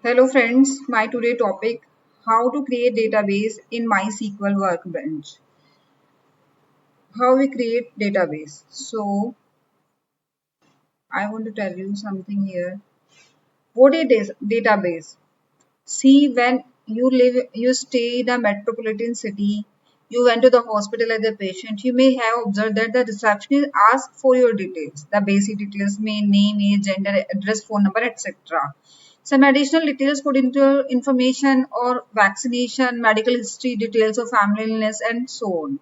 Hello friends, my today topic, how to create database in MySQL Workbench. How we create database. So I want to tell you something here. What is database? See, when you stay in a metropolitan city, you went to the hospital as a patient, you may have observed that the receptionist asks for your details, the basic details, name, age, gender, address, phone number, etc. Some additional details could include information or vaccination, medical history, details of family illness, and so on.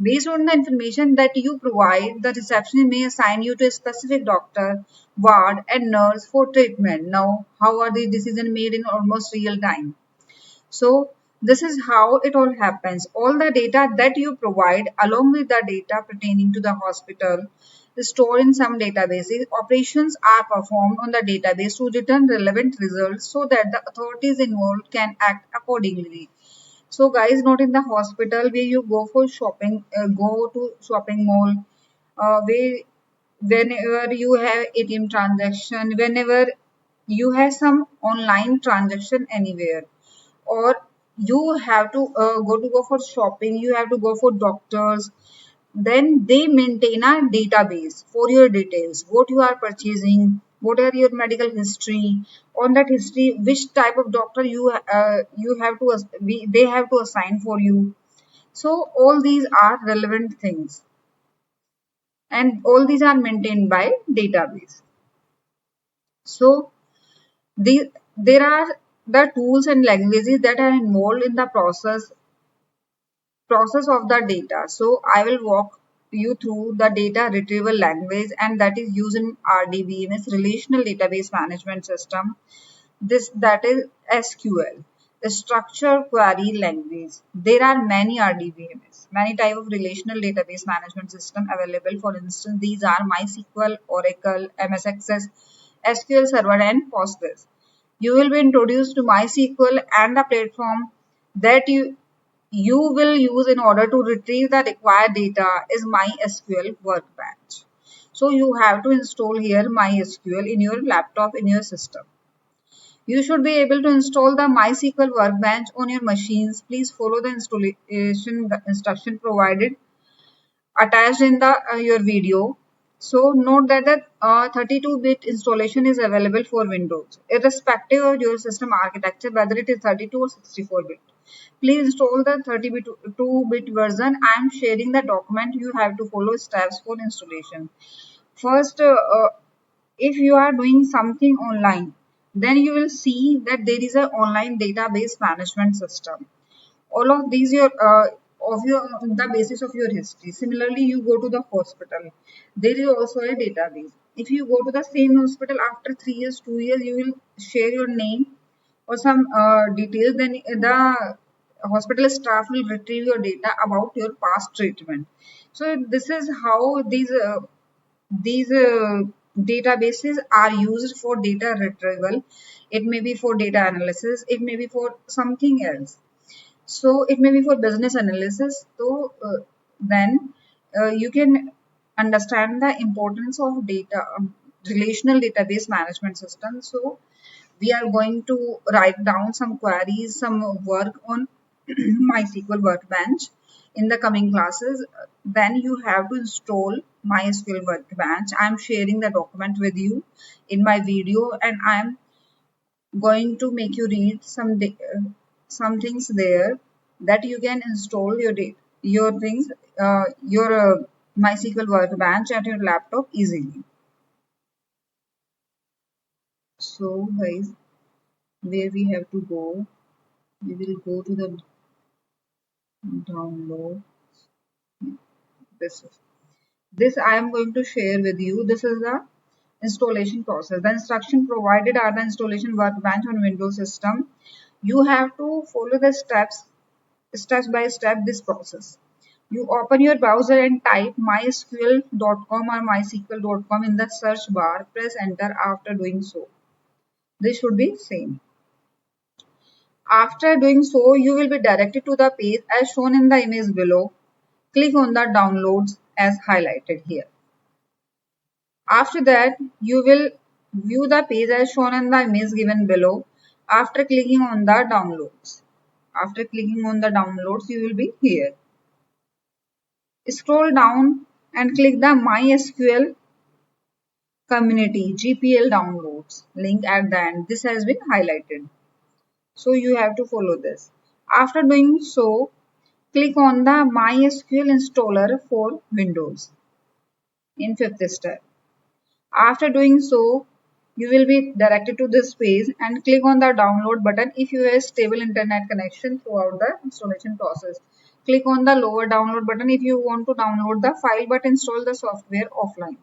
Based on the information that you provide, the receptionist may assign you to a specific doctor, ward, and nurse for treatment. Now, how are the decisions made in almost real time? So, this is how it all happens. All the data that you provide, along with the data pertaining to the hospital, is stored in some databases. Operations are performed on the database to return relevant results so that the authorities involved can act accordingly. So guys, not in the hospital where you go for shopping, go to shopping mall, where whenever you have ATM transaction, whenever you have some online transaction anywhere, or you have to go for shopping, you have to go for doctors, then they maintain a database for your details, what you are purchasing, what are your medical history, on that history which type of doctor you have to they have to assign for you. So all these are relevant things, and all these are maintained by database. So there are the tools and languages that are involved in the process of the data. So I will walk you through the data retrieval language, and that is used in RDBMS, Relational Database Management System. That is SQL, the structure query language. There are many RDBMS, many type of relational database management system available. For instance, these are MySQL, Oracle, MS Access, SQL Server, and Postgres. You will be introduced to MySQL and the platform that you will use in order to retrieve the required data is MySQL Workbench. So you have to install here MySQL in your laptop, in your system. You should be able to install the MySQL Workbench on your machines. Please follow the installation instruction provided attached in the your video. So note that the 32-bit installation is available for Windows, irrespective of your system architecture, whether it is 32 or 64-bit. Please install the 32-bit version. I am sharing the document. You have to follow steps for installation. First, if you are doing something online, then you will see that there is an online database management system. All of these your the basis of your history. Similarly, you go to the hospital, there is also a database. If you go to the same hospital after 3 years, 2 years, you will share your name or some details, then the hospital staff will retrieve your data about your past treatment. So this is how these databases are used for data retrieval. It may be for data analysis, it may be for something else. So it may be for business analysis. So then you can understand the importance of data, relational database management system. So we are going to write down some queries, some work on MySQL Workbench in the coming classes. Then you have to install MySQL Workbench. I am sharing the document with you in my video, and I am going to make you read some things there that you can install your things, your MySQL Workbench at your laptop easily. So guys, where we have to go, we will go to the download. This I am going to share with you. This is the installation process. The instruction provided are the installation workbench on Windows system. You have to follow the steps by step this process. You open your browser and type mysql.com or mysql.com in the search bar. Press enter after doing so. This should be same. After doing so, you will be directed to the page as shown in the image below. Click on the downloads as highlighted here. After that, you will view the page as shown in the image given below. After clicking on the downloads, you will be here. Scroll down and click the MySQL Community GPL downloads link at the end. This has been highlighted. So you have to follow this. After doing so, click on the MySQL installer for Windows in fifth step. After doing so, you will be directed to this page and click on the download button if you have stable internet connection throughout the installation process. Click on the lower download button if you want to download the file but install the software offline.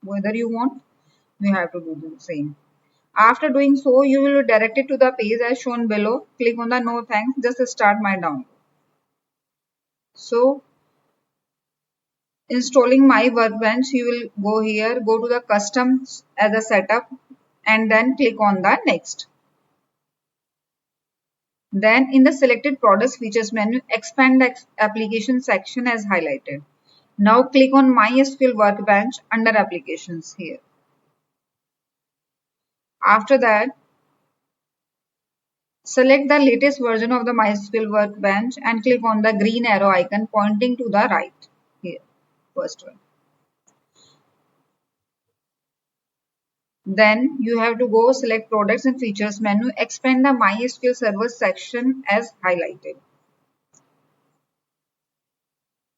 Whether you want, you have to do the same. After doing so, you will be directed to the page as shown below. Click on the no thanks, just start my download. So, installing my workbench, you will go here, go to the customs as a setup and then click on the next. Then in the selected products features menu, expand the application section as highlighted. Now click on MySQL Workbench under applications here. After that, select the latest version of the MySQL Workbench and click on the green arrow icon pointing to the right here. First one. Then you have to go select products and features menu, expand the MySQL server section as highlighted.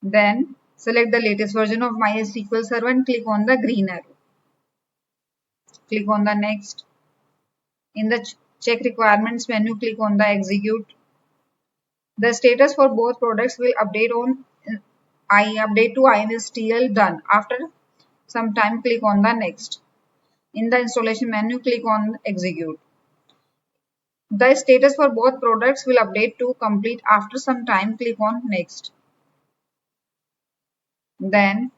Then select the latest version of MySQL server and click on the green arrow. Click on the next. In the check requirements menu, click on the execute. The status for both products will update on update to INSTL done. After some time, click on the next. In the installation menu, click on execute. The status for both products will update to complete. After some time, click on next. Then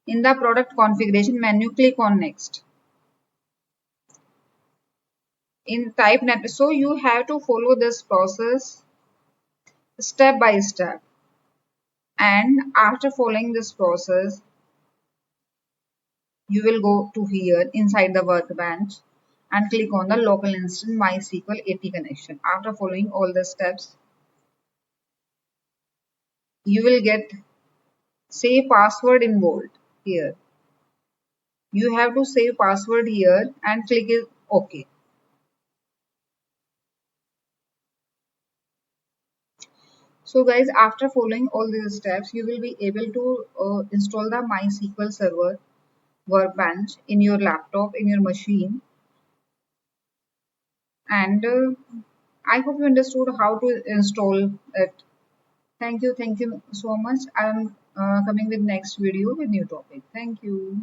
in the product configuration menu, click on next. In type net, so you have to follow this process step by step. And after following this process, you will go to here inside the workbench and click on the local instance MySQL API connection. After following all the steps, you will get save password in bold here. You have to save password here and click it OK. So guys, after following all these steps, you will be able to install the MySQL server workbench in your laptop, in your machine. And I hope you understood how to install it. Thank you so much. I am coming with next video with new topic. Thank you.